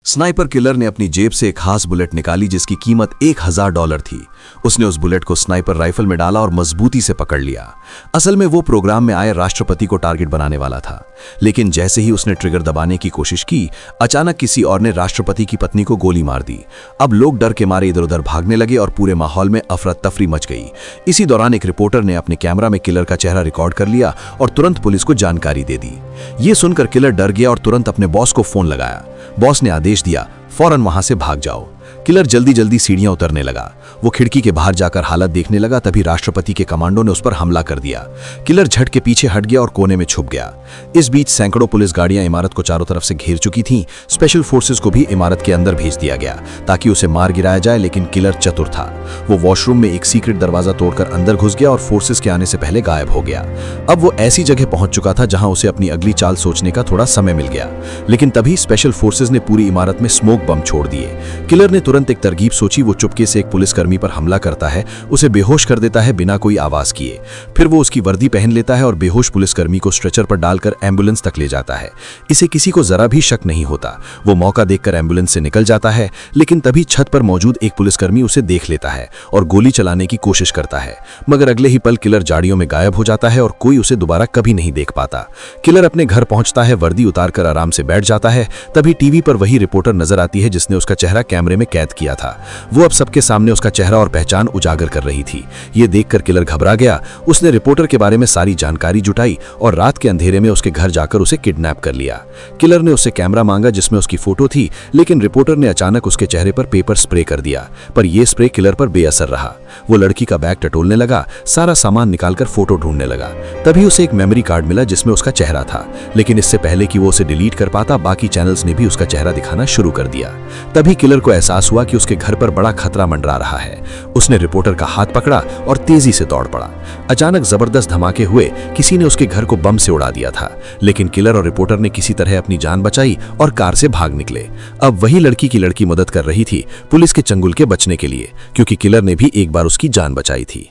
Sniper killer ने अपनी जेब से एक खास बुलेट निकाली जिसकी कीमत $1000 थी। उसने उस बुलेट को स्नाइपर राइफल में डाला और मजबूती से पकड़ लिया। असल में वो प्रोग्राम में आए राष्ट्रपति को टारगेट बनाने वाला था, लेकिन जैसे ही उसने ट्रिगर दबाने की कोशिश की, अचानक किसी और ने राष्ट्रपति की पत्नी को गोली मार दी। अब लोग डर के मारे इधर उधर भागने लगे और पूरे माहौल में अफरा तफरी मच गई। इसी दौरान एक रिपोर्टर ने अपने कैमरा में किलर का चेहरा रिकॉर्ड कर लिया और तुरंत पुलिस को जानकारी दे दी। ये सुनकर किलर डर गया और तुरंत अपने बॉस को फोन लगाया। बॉस ने आदेश दिया, फौरन वहां से भाग जाओ। किलर जल्दी जल्दी सीढ़ियां उतरने लगा। वो खिड़की के बाहर जाकर हालत देखने लगा, तभी राष्ट्रपति के कमांडो ने उस पर हमला कर दिया। किलर झट के पीछे हट गया और कोने में छुप गया। इस बीच सैकड़ों पुलिस गाड़ियां इमारत को चारों तरफ से घेर चुकी थीं। स्पेशल फोर्सेस को भी इमारत के अंदर भेज दिया गया ताकि उसे मार गिराया जाए, लेकिन किलर चतुर था। वो वॉशरूम में एक सीक्रेट दरवाजा तोड़कर अंदर घुस गया और फोर्सेस के आने से पहले गायब हो गया। अब वो ऐसी जगह पहुंच चुका था जहां उसे अपनी अगली चाल सोचने का थोड़ा समय मिल गया, लेकिन तभी स्पेशल फोर्सेस ने पूरी इमारत में स्मोक बम छोड़ दिए। किलर ने तुरंत एक तरकीब सोची। वो चुपके से एक पुलिसकर्मी पर हमला करता है, उसे बेहोश कर देता है बिना कोई आवाज किए। फिर वो उसकी वर्दी पहन लेता है और बेहोश पुलिसकर्मी को स्ट्रेचर पर डालकर एम्बुलेंस तक ले जाता है। इसे किसी को जरा भी शक नहीं होता। वो मौका देखकर एम्बुलेंस से निकल जाता है, लेकिन तभी छत पर मौजूद एक पुलिसकर्मी उसे देख लेता है और गोली चलाने की कोशिश करता है, मगर अगले ही पल किलर झाड़ियों में गायब हो जाता है और कोई उसे दोबारा कभी नहीं देख पाता। किलर अपने घर पहुंचता है, वर्दी उतारकर आराम से बैठ जाता है। तभी टीवी पर वही रिपोर्टर नजर आती है जिसने उसका चेहरा कैमरे में कैद किया था। वो अब सबके सामने उसका चेहरा और पहचान उजागर कर रही थी। ये देखकर किलर घबरा गया। उसने रिपोर्टर के बारे में सारी जानकारी जुटाई और रात के अंधेरे में उसके घर जाकर उसे किडनैप कर लिया। किलर ने उससे कैमरा मांगा जिसमें उसकी फोटो थी, लेकिन रिपोर्टर ने अचानक उसके चेहरे पर पेपर स्प्रे कर दिया, पर यह स्प्रे किलर पर बेअसर रहा। वो लड़की का बैग टटोलने लगा, सारा सामान निकालकर फोटो ढूंढने लगा। तभी उसे एक मेमोरी कार्ड मिला जिसमें उसका चेहरा था, लेकिन इससे पहले कि वो उसे डिलीट कर पाता, बाकी चैनल्स ने भी उसका चेहरा दिखाना शुरू कर दिया। तभी किलर को एहसास हुआ कि उसके घर पर बड़ा खतरा मंडरा रहा है। उसने रिपोर्टर का हाथ पकड़ा और तेजी से दौड़ पड़ा। अचानक जबरदस्त धमाके हुए। किसी ने उसके घर को बम से उड़ा दिया था, लेकिन किलर और रिपोर्टर ने किसी तरह अपनी जान बचाई और कार से भाग निकले। अब वही लड़की की लड़की मदद कर रही थी पुलिस के चंगुल के बचने के लिए, क्योंकि किलर ने भी एक बार उसकी जान बचाई थी।